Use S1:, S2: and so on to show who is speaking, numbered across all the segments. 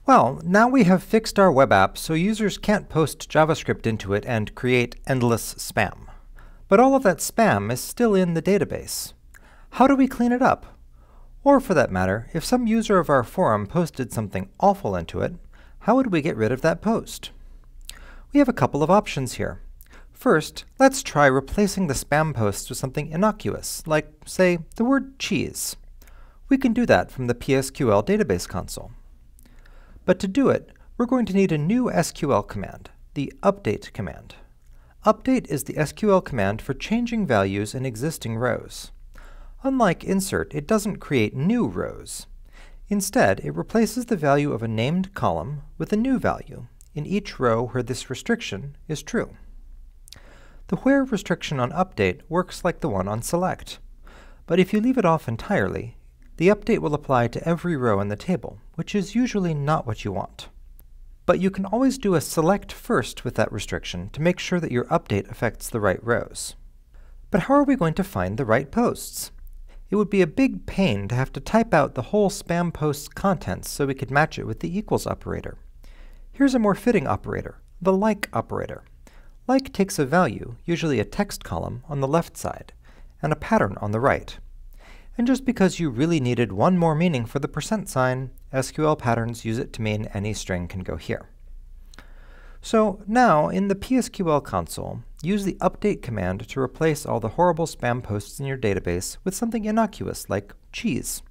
S1: Well, now we have fixed our web app so users can't post JavaScript into it and create endless spam. But all of that spam is still in the database. How do we clean it up? Or for that matter, if some user of our forum posted something awful into it, how would we get rid of that post? We have a couple of options here. First, let's try replacing the spam posts with something innocuous, like, say, the word cheese. We can do that from the PSQL database console. But to do it, we're going to need a new SQL command, the update command. Update is the SQL command for changing values in existing rows. Unlike insert, it doesn't create new rows. Instead, it replaces the value of a named column with a new value in each row where this restriction is true. The where restriction on update works like the one on select. But if you leave it off entirely, the update will apply to every row in the table, which is usually not what you want. But you can always do a select first with that restriction to make sure that your update affects the right rows. But how are we going to find the right posts? It would be a big pain to have to type out the whole spam post's contents so we could match it with the equals operator. Here's a more fitting operator, the like operator. Like takes a value, usually a text column, on the left side, and a pattern on the right. And just because you really needed one more meaning for the %sign, SQL patterns use it to mean any string can go here. So now, in the PSQL console, use the update command to replace all the horrible spam posts in your database with something innocuous like cheese.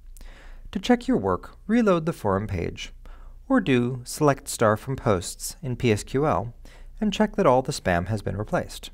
S1: To check your work, reload the forum page, or do select star from posts in PSQL, and check that all the spam has been replaced.